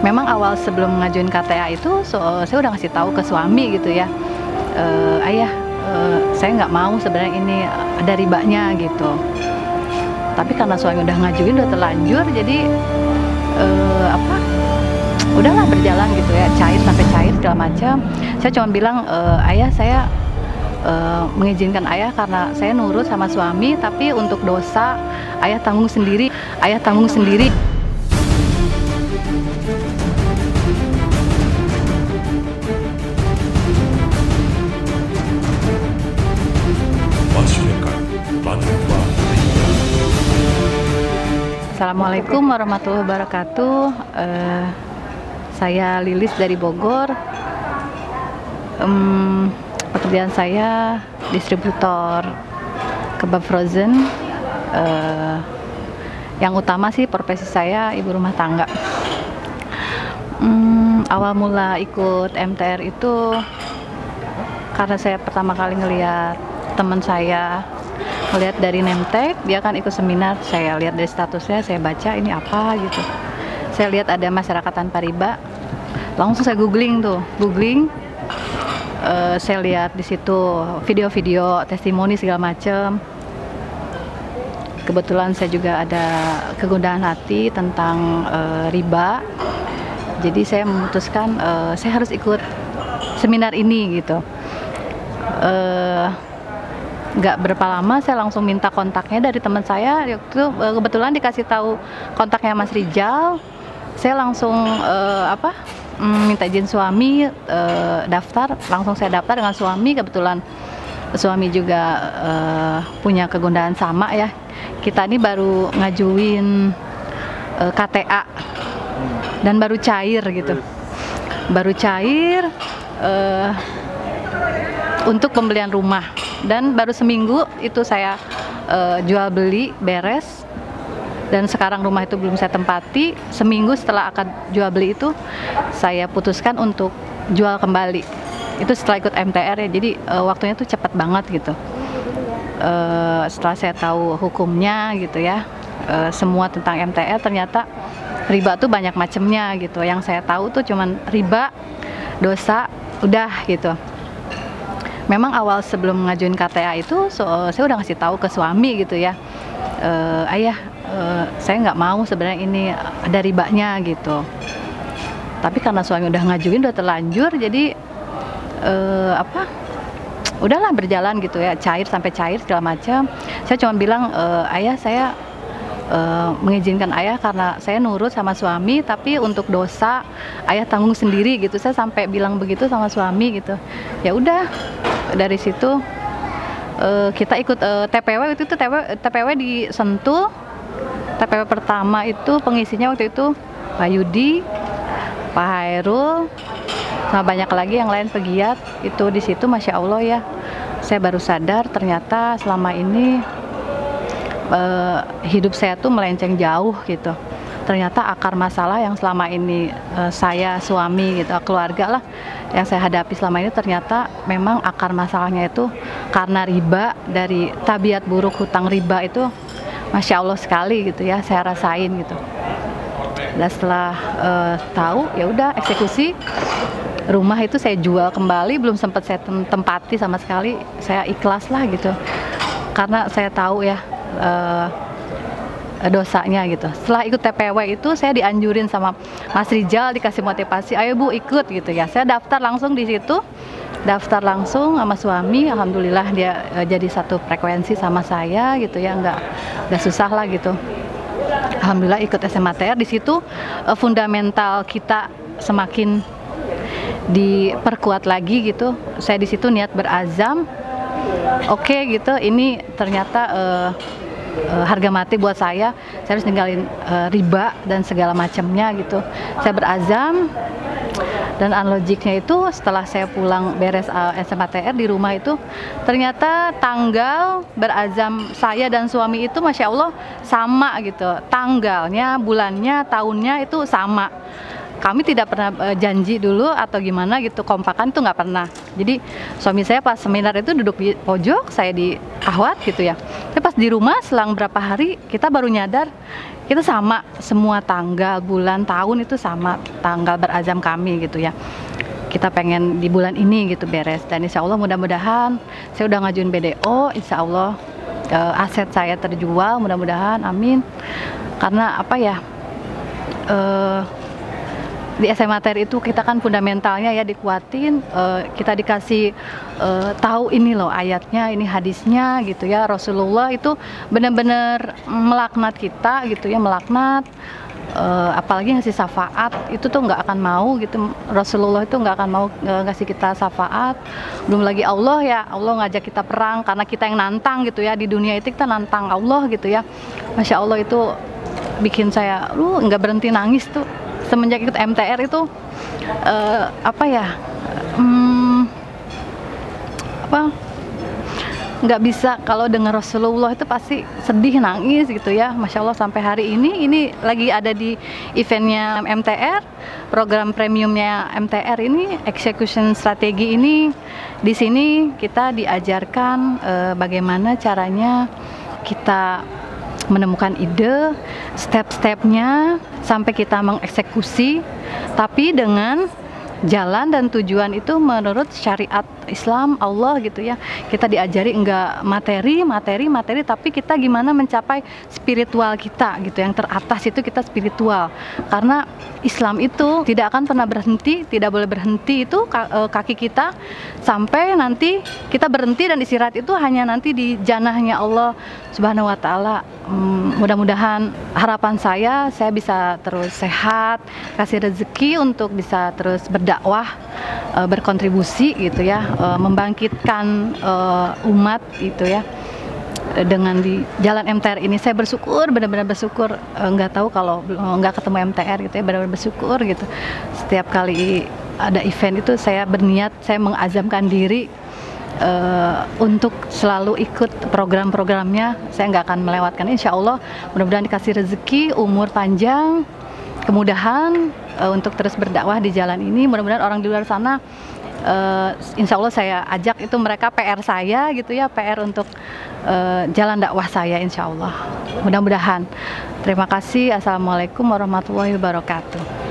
Memang awal sebelum ngajuin KTA itu saya udah ngasih tahu ke suami gitu ya, "Ayah, saya nggak mau sebenarnya ini ada ribanya," gitu. Tapi karena suami udah ngajuin, udah terlanjur, jadi, apa, udahlah berjalan gitu ya, cair sampai cair segala macam. Saya cuma bilang, "Ayah, saya, mengizinkan Ayah karena saya nurut sama suami, tapi untuk dosa Ayah tanggung sendiri, Ayah tanggung sendiri." Assalamualaikum warahmatullahi wabarakatuh. Saya Lilis dari Bogor. Pekerjaan saya distributor kebab frozen. Yang utama sih profesi saya ibu rumah tangga. Awal mula ikut MTR itu karena saya pertama kali ngelihat teman saya ngelihat dari Nemtek, dia kan ikut seminar. Saya lihat dari statusnya, saya baca ini apa gitu. Saya lihat ada masyarakat tanpa riba, langsung saya googling. Saya lihat di situ video-video, testimoni segala macam. Kebetulan saya juga ada kegundahan hati tentang riba, jadi saya memutuskan saya harus ikut seminar ini gitu. Nggak berapa lama saya langsung minta kontaknya dari teman saya. Waktu kebetulan dikasih tahu kontaknya Mas Rijal, saya langsung minta izin suami, daftar. Langsung saya daftar dengan suami. Kebetulan suami juga punya kegundahan sama ya. Kita ini baru ngajuin KTA dan baru cair gitu, baru cair untuk pembelian rumah. Dan baru seminggu itu saya jual beli beres, dan sekarang rumah itu belum saya tempati. Seminggu setelah akad jual beli itu saya putuskan untuk jual kembali. Itu setelah ikut MTR ya, jadi waktunya tuh cepat banget gitu. Setelah saya tahu hukumnya gitu ya, semua tentang MTR, ternyata riba tuh banyak macamnya gitu. Yang saya tahu tuh cuman riba, dosa, udah gitu. Memang awal sebelum ngajuin KTA itu saya udah ngasih tahu ke suami gitu ya, "Ayah, saya nggak mau sebenarnya ini ada ribanya," gitu. Tapi karena suami udah ngajuin, udah terlanjur, jadi udahlah berjalan gitu ya, cair sampai cair segala macam. Saya cuma bilang, "Ayah, saya mengizinkan Ayah karena saya nurut sama suami, tapi untuk dosa Ayah tanggung sendiri," gitu. Saya sampai bilang begitu sama suami gitu. Ya udah, dari situ kita ikut TPW. Waktu itu TPW di Sentul. TPW pertama itu pengisinya waktu itu Pak Yudi, Pak Hairul, sama banyak lagi yang lain pegiat. Itu di situ Masya Allah ya, saya baru sadar ternyata selama ini hidup saya tuh melenceng jauh gitu. Ternyata akar masalah yang selama ini saya, suami gitu, keluarga lah yang saya hadapi selama ini, ternyata memang akar masalahnya itu karena riba. Dari tabiat buruk hutang riba itu Masya Allah sekali gitu ya, saya rasain gitu. Dan setelah tahu, ya udah eksekusi. Rumah itu saya jual kembali, belum sempat saya tempati sama sekali. Saya ikhlas lah gitu, karena saya tahu ya dosanya gitu. Setelah ikut TPW itu saya dianjurin sama Mas Rijal, dikasih motivasi, "Ayo Bu, ikut," gitu ya. Saya daftar langsung di situ, daftar langsung sama suami. Alhamdulillah dia jadi satu frekuensi sama saya gitu ya, nggak susah lah gitu. Alhamdulillah ikut SMATR. Di situ fundamental kita semakin diperkuat lagi gitu. Saya di situ niat berazam, oke gitu, ini ternyata harga mati buat saya harus ninggalin riba dan segala macamnya gitu. Saya berazam, dan unlogicnya itu setelah saya pulang beres SMATR di rumah itu, ternyata tanggal berazam saya dan suami itu Masya Allah sama gitu. Tanggalnya, bulannya, tahunnya itu sama. Kami tidak pernah janji dulu atau gimana gitu, kompakan itu nggak pernah. Jadi suami saya pas seminar itu duduk di pojok, saya di kahwat gitu ya. Tapi pas di rumah selang berapa hari kita baru nyadar kita sama, semua tanggal, bulan, tahun itu sama tanggal berazam kami gitu ya. Kita pengen di bulan ini gitu beres, dan insya Allah mudah-mudahan saya udah ngajuin BDO, insya Allah aset saya terjual, mudah-mudahan, amin. Karena apa ya, di SMA Materi itu kita kan fundamentalnya ya dikuatin, kita dikasih tahu ini loh ayatnya, ini hadisnya gitu ya. Rasulullah itu benar-benar melaknat kita gitu ya, melaknat. Apalagi ngasih syafaat itu tuh nggak akan mau gitu. Rasulullah itu nggak akan mau ngasih kita syafaat. Belum lagi Allah ya, Allah ngajak kita perang karena kita yang nantang gitu ya. Di dunia itu kita nantang Allah gitu ya. Masya Allah, itu bikin saya nggak berhenti nangis tuh semenjak ikut MTR itu. Apa ya, nggak bisa kalau dengar Rasulullah itu pasti sedih, nangis gitu ya. Masya Allah, sampai hari ini lagi ada di eventnya MTR, program premiumnya MTR ini, execution strategi ini. Di sini kita diajarkan bagaimana caranya kita menemukan ide, step-stepnya sampai kita mengeksekusi, tapi dengan jalan dan tujuan itu menurut syariat Islam Allah gitu ya. Kita diajari enggak materi, tapi kita gimana mencapai spiritual kita gitu. Yang teratas itu kita spiritual. Karena Islam itu tidak akan pernah berhenti, tidak boleh berhenti itu kaki kita sampai nanti kita berhenti, dan istirahat itu hanya nanti di janahnya Allah Subhanahu wa taala. Mudah-mudahan harapan saya bisa terus sehat, kasih rezeki untuk bisa terus berdakwah, berkontribusi gitu ya, membangkitkan umat gitu ya. Dengan di jalan MTR ini saya bersyukur, benar-benar bersyukur. Nggak tahu kalau nggak ketemu MTR gitu ya, benar-benar bersyukur gitu. Setiap kali ada event itu saya berniat, saya mengazamkan diri untuk selalu ikut program-programnya. Saya nggak akan melewatkan, insya Allah. Mudah-mudahan dikasih rezeki, umur panjang, kemudahan untuk terus berdakwah di jalan ini. Mudah-mudahan orang di luar sana, insya Allah saya ajak, itu mereka PR saya gitu ya, PR untuk jalan dakwah saya, insya Allah. Mudah-mudahan. Terima kasih. Assalamualaikum warahmatullahi wabarakatuh.